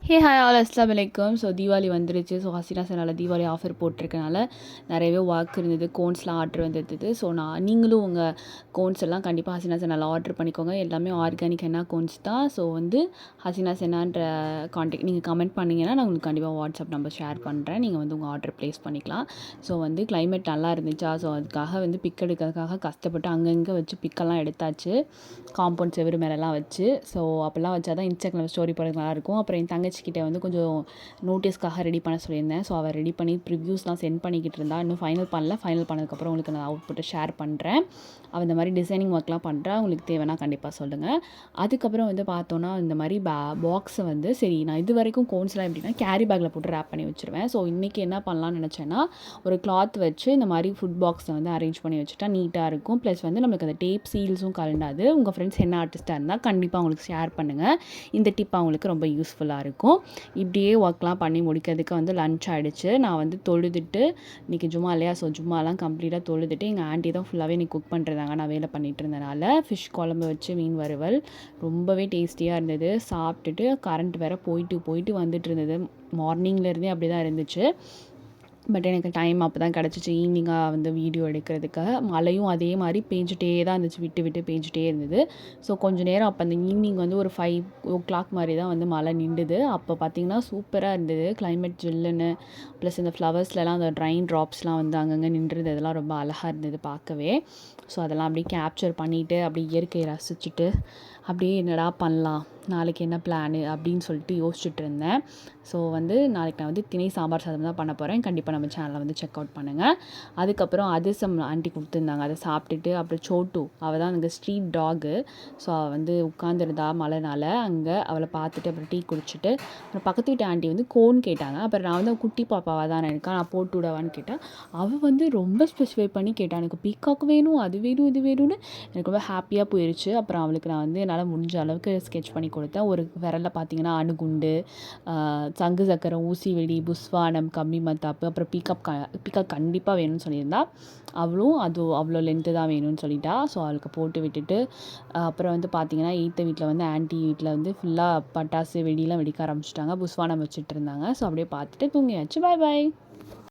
Hi all அஸ்ஸலாமு அலைக்கும். So Deepavali வந்துருச்சு. ஸோ ஹசீனா சேனலில் தீபாவளி ஆஃபர் போட்டிருக்கனால நிறையவே ஒர்க் இருந்தது. கோன்ஸ்லாம் ஆர்டர் வந்துருந்தது. ஸோ நீங்களும் உங்கள் கோன்ஸ் எல்லாம் கண்டிப்பாக ஹசீனா சேனலில் ஆர்டர் பண்ணிக்கோங்க. எல்லாமே ஆர்கானிக் ஹென்னா கோன்ஸ் தான். ஸோ ஹசீனா சேனான்ற கான்டாக்ட் நீங்கள் கமெண்ட் பண்ணிங்கன்னா நான் உங்களுக்கு கண்டிப்பாக வாட்ஸ்அப் நம்பர் ஷேர் பண்ணுறேன். நீங்கள் உங்கள் ஆர்டர் ப்ளேஸ் பண்ணிக்கலாம். ஸோ கிளைமேட் நல்லா இருந்துச்சா, ஸோ அதுக்காக பிக் எடுக்கிறதுக்காக கஷ்டப்பட்டு அங்கங்கே வச்சு பிக்கெல்லாம் எடுத்தாச்சு. காம்பவுண்ட் செவரு மேலெலாம் வச்சு. ஸோ அப்போல்லாம் வச்சா தான் இன்ஸ்டாகிராம் ஸ்டோரி போடுறது நல்லாயிருக்கும். அப்புறம் என் தங்கச்சிக்கிட்ட கொஞ்சம் நோட்டீஸ்க்காக ரெடி பண்ண சொல்லியிருந்தேன். ஸோ அவள் ரெடி பண்ணி ப்ரிவ்யூஸ்லாம் சென்ட் பண்ணிக்கிட்டு இருந்தா. இன்னும் ஃபைனல் பண்ணல. ஃபைனல் பண்ணதுக்கப்புறம் உங்களுக்கு நான் அவுட்புட்டை ஷேர் பண்ணுறேன். அவள் இந்த மாதிரி டிசைனிங் ஒர்க்லாம் பண்ணுறா. உங்களுக்கு தேவைன்னா கண்டிப்பாக சொல்லுங்கள். அதுக்கப்புறம் பார்த்தோன்னா இந்த மாதிரி பாக்ஸை சரி நான் இது வரைக்கும் கோன்ஸ்லாம் எப்படின்னா கேரி பேக்கில் போட்டு ரேப் பண்ணி வச்சுருவேன். ஸோ இன்றைக்கி என்ன பண்ணலான்னு நினச்சேன்னா ஒரு கிளாத் வச்சு இந்த மாதிரி ஃபுட் பாக்ஸை அரேஞ்ச் பண்ணி வச்சுட்டா நீட்டாக இருக்கும். ப்ளஸ் நம்மளுக்கு அந்த டேப் சீல்ஸும் கலண்டாது. உங்கள் ஃப்ரெண்ட்ஸ் என்ன ஆர்டிஸ்ட்டாக இருந்தால் கண்டிப்பாக அவங்களுக்கு ஷேர் பண்ணுங்கள். இந்த டிப் அவங்களுக்கு ரொம்ப யூஸ்ஃபுல்லாக இருக்கும். இப்படியே ஒர்க்லாம் பண்ணி முடிக்கிறதுக்கு லன்ச் ஆகிடுச்சு. நான் தொழுதுட்டு இன்றைக்கி ஜும்மா இல்லையா, ஸோ ஜும்மாலாம் கம்ப்ளீட்டாக தொழுதுட்டு எங்கள் ஆண்டி தான் ஃபுல்லாகவே இன்றைக்கி குக் பண்ணுறதாங்க. நான் வேலை பண்ணிகிட்டு இருந்தனால ஃபிஷ் குழம்பு வச்சு மீன் வறுவல் ரொம்பவே டேஸ்டியாக இருந்தது. சாப்பிட்டுட்டு கரண்ட் வேறு போயிட்டு வந்துட்டு இருந்தது. மார்னிங்லேருந்தே அப்படி தான் இருந்துச்சு. பட் எனக்கு டைம் அப்போ தான் கிடச்சிச்சு ஈவினிங்காக வீடியோ எடுக்கிறதுக்கு. மழையும் அதே மாதிரி பேஞ்சிட்டே தான் இருந்துச்சு, விட்டு விட்டு பேஞ்சிட்டே இருந்தது. ஸோ கொஞ்சம் நேரம் அப்போ அந்த ஈவினிங் ஒரு 5 o'clock மாதிரி தான் மழை நின்றுது. அப்போ பார்த்திங்கன்னா சூப்பராக இருந்தது கிளைமேட் ஜில்லுன்னு. ப்ளஸ் இந்த ஃப்ளவர்ஸ்லலாம் அந்த ட்ரைன் ட்ராப்ஸ்லாம் அங்கங்கே நின்றுது. அதெல்லாம் ரொம்ப அழகாக இருந்தது பார்க்கவே. ஸோ அதெல்லாம் அப்படியே கேப்சர் பண்ணிவிட்டு அப்படியே இயற்கையை ரசிச்சுட்டு அப்படியே என்னடா பண்ணலாம், நாளைக்கு என்ன பிளானு அப்படின்னு சொல்லிட்டு யோசிச்சுட்டு இருந்தேன். ஸோ நாளைக்கு நான் திணை சாம்பார் சாதம் தான் பண்ண போகிறேன். கண்டிப்பாக நம்ம சேனலை செக் அவுட் பண்ணுங்கள். அதுக்கப்புறம் அதிரசம் ஆண்டி கொடுத்துருந்தாங்க. அதை சாப்பிட்டுட்டு அப்புறம் சோட்டு அவள் தான் அங்கே ஸ்ட்ரீட் டாகு. ஸோ அவள் உட்காந்துருந்தா மழைனால. அங்கே அவளை பார்த்துட்டு அப்புறம் டீ குடிச்சிட்டு அப்புறம் பக்கத்து வீட்டு ஆண்டி கோன் கேட்டாங்க. அப்புறம் நான் குட்டி பாப்பாவாக தான் இருக்கா, நான் போட்டு விடவான்னு கேட்டேன். அவள் ரொம்ப ஸ்பெசிஃபை பண்ணி கேட்டான், எனக்கு பீகாக் வேணும், அது வேணும், இது வேணும்னு. எனக்கு ரொம்ப ஹாப்பியாக போயிடுச்சு. அப்புறம் அவளுக்கு நான் என்னால் முடிஞ்ச அளவுக்கு ஸ்கெட்ச் பண்ணி கொடுத்தேன். ஒரு விரலில் பார்த்தீங்கன்னா அணுகுண்டு, சங்கு சக்கரம், ஊசி வெடி, புஸ்வானம், கம்பி மத்தாப்பு, அப்புறம் பீகாக் கண்டிப்பாக வேணும்னு சொல்லியிருந்தா. அவளும் அவ்வளோ லென்த்து தான் வேணும்னு சொல்லிட்டா. ஸோ அவளுக்கு போட்டு விட்டுட்டு அப்புறம் பார்த்தீங்கன்னா எய்த்த வீட்டில் ஆன்ட்டி வீட்டில் ஃபுல்லாக பட்டாசு வெடிலாம் வெடிக்க ஆரம்பிச்சிட்டாங்க. புஸ்வானம் வச்சுட்டு இருந்தாங்க. ஸோ அப்படியே பார்த்துட்டு தூங்கியாச்சு. பாய் பாய்.